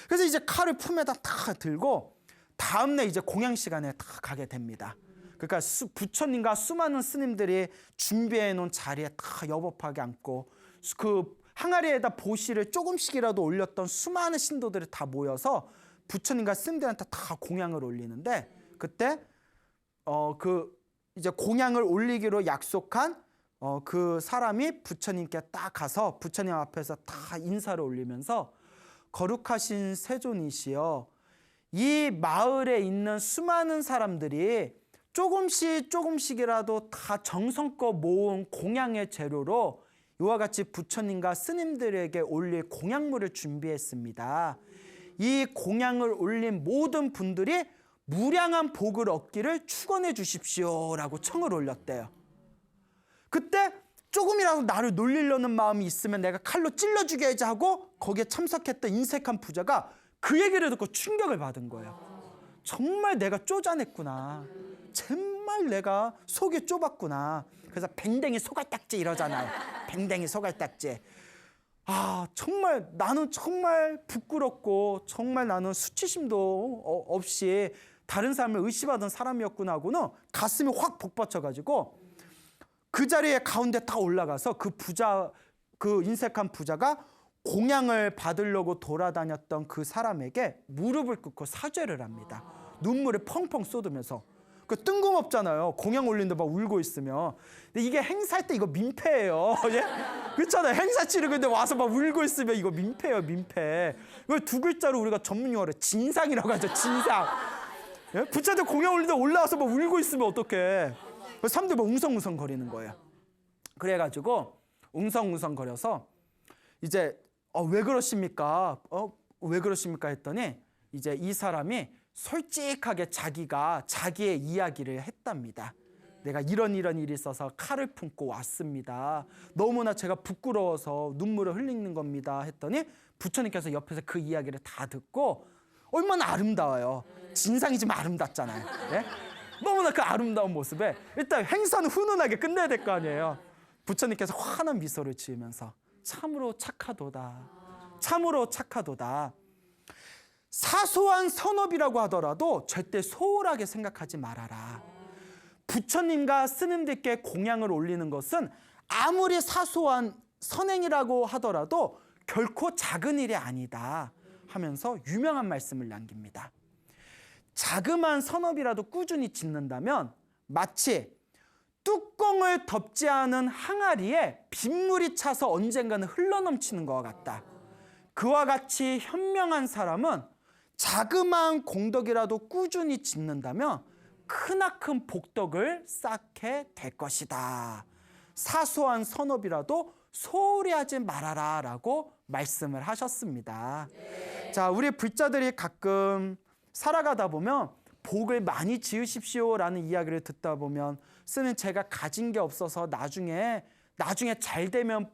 그래서 이제 칼을 품에다 딱 들고 다음날 이제 공양 시간에 딱 가게 됩니다. 그러니까 부처님과 수많은 스님들이 준비해 놓은 자리에 다 여법하게 앉고 그 항아리에다 보시를 조금씩이라도 올렸던 수많은 신도들이 다 모여서 부처님과 스님들한테 다 공양을 올리는데 그때 이제 공양을 올리기로 약속한 그 사람이 부처님께 딱 가서 부처님 앞에서 다 인사를 올리면서 거룩하신 세존이시여, 이 마을에 있는 수많은 사람들이 조금씩이라도 다 정성껏 모은 공양의 재료로 이와 같이 부처님과 스님들에게 올릴 공양물을 준비했습니다. 이 공양을 올린 모든 분들이 무량한 복을 얻기를 축원해 주십시오라고 청을 올렸대요. 그때 조금이라도 나를 놀리려는 마음이 있으면 내가 칼로 찔러 죽여야지 하고 거기에 참석했던 인색한 부자가 그 얘기를 듣고 충격을 받은 거예요. 정말 내가 쪼잔했구나. 정말 내가 속이 좁았구나. 그래서 뱅댕이 소갈딱지 이러잖아요. 뱅댕이 소갈딱지. 아, 정말 나는 정말 부끄럽고 정말 나는 수치심도 없이 다른 사람을 의심하던 사람이었구나 하고는 가슴이 확 복받쳐가지고 그 자리에 가운데 딱 올라가서 그 인색한 부자가 공양을 받으려고 돌아다녔던 그 사람에게 무릎을 꿇고 사죄를 합니다. 눈물을 펑펑 쏟으면서. 그 뜬금없잖아요. 공양 올리는데 막 울고 있으면. 근데 이게 행사할 때 이거 민폐예요. 예? 그렇잖아요. 행사 치르는데 와서 막 울고 있으면 이거 민폐예요, 민폐. 이걸 두 글자로 우리가 전문 용어로 진상이라고 하죠. 진상. 예? 부자들 공양 올리는데 올라와서 막 울고 있으면 어떡해. 사람들이 막 웅성웅성 거리는 거예요. 그래가지고 웅성웅성 거려서 이제 왜 그러십니까? 왜 그러십니까? 했더니 이제 이 사람이 솔직하게 자기의 이야기를 했답니다. 내가 이런 일이 있어서 칼을 품고 왔습니다. 너무나 제가 부끄러워서 눈물을 흘리는 겁니다. 했더니 부처님께서 옆에서 그 이야기를 다 듣고 얼마나 아름다워요. 진상이지만 아름답잖아요. 예? 너무나 그 아름다운 모습에 일단 행사는 훈훈하게 끝내야 될 거 아니에요. 부처님께서 환한 미소를 지으면서 참으로 착하도다. 참으로 착하도다. 사소한 선업이라고 하더라도 절대 소홀하게 생각하지 말아라. 부처님과 스님들께 공양을 올리는 것은 아무리 사소한 선행이라고 하더라도 결코 작은 일이 아니다 하면서 유명한 말씀을 남깁니다. 자그마한 선업이라도 꾸준히 짓는다면 마치 뚜껑을 덮지 않은 항아리에 빗물이 차서 언젠가는 흘러넘치는 것과 같다. 그와 같이 현명한 사람은 자그마한 공덕이라도 꾸준히 짓는다면 크나큰 복덕을 쌓게 될 것이다. 사소한 선업이라도 소홀히 하지 말아라 라고 말씀을 하셨습니다. 자, 우리 불자들이 가끔 살아가다 보면 복을 많이 지으십시오 라는 이야기를 듣다 보면 쓰는 제가 가진 게 없어서 나중에 잘 되면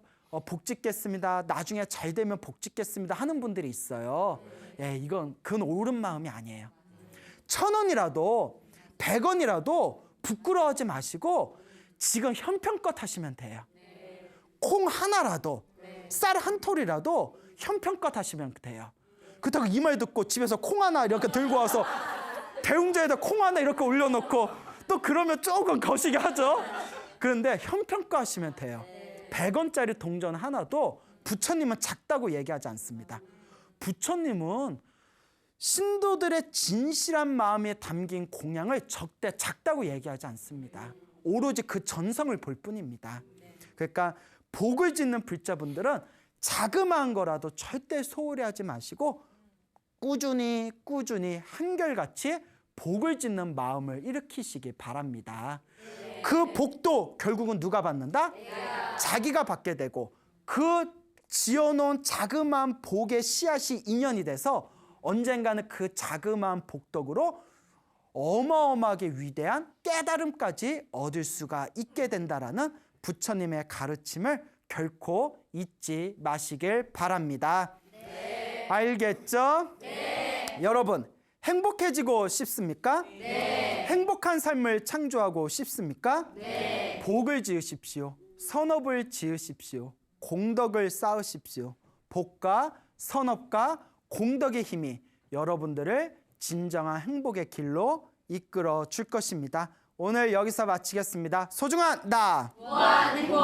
복 짓겠습니다. 나중에 잘 되면 복 짓겠습니다 하는 분들이 있어요. 예, 그건 옳은 마음이 아니에요. 1,000원이라도 100원이라도 부끄러워하지 마시고 지금 형편껏 하시면 돼요. 콩 하나라도 쌀 한 톨이라도 형편껏 하시면 돼요. 그렇다고 이 말 듣고 집에서 콩 하나 이렇게 들고 와서 대웅자에다 콩 하나 이렇게 올려놓고 또 그러면 조금 거시기 하죠. 그런데 형편껏 하시면 돼요. 100원짜리 동전 하나도 부처님은 작다고 얘기하지 않습니다. 부처님은 신도들의 진실한 마음에 담긴 공양을 적대 작다고 얘기하지 않습니다. 오로지 그 전성을 볼 뿐입니다. 그러니까 복을 짓는 불자분들은 자그마한 거라도 절대 소홀히 하지 마시고 꾸준히 한결같이 복을 짓는 마음을 일으키시기 바랍니다. 그 복도 결국은 누가 받는다? 자기가 받게 되고 그 지어놓은 자그마한 복의 씨앗이 인연이 돼서 언젠가는 그 자그마한 복덕으로 어마어마하게 위대한 깨달음까지 얻을 수가 있게 된다라는 부처님의 가르침을 결코 잊지 마시길 바랍니다. 네. 알겠죠? 네. 여러분, 행복해지고 싶습니까? 네. 행복한 삶을 창조하고 싶습니까? 네. 복을 지으십시오. 선업을 지으십시오. 공덕을 쌓으십시오. 복과 선업과 공덕의 힘이 여러분들을 진정한 행복의 길로 이끌어 줄 것입니다. 오늘 여기서 마치겠습니다. 소중한 나! 무한 행복!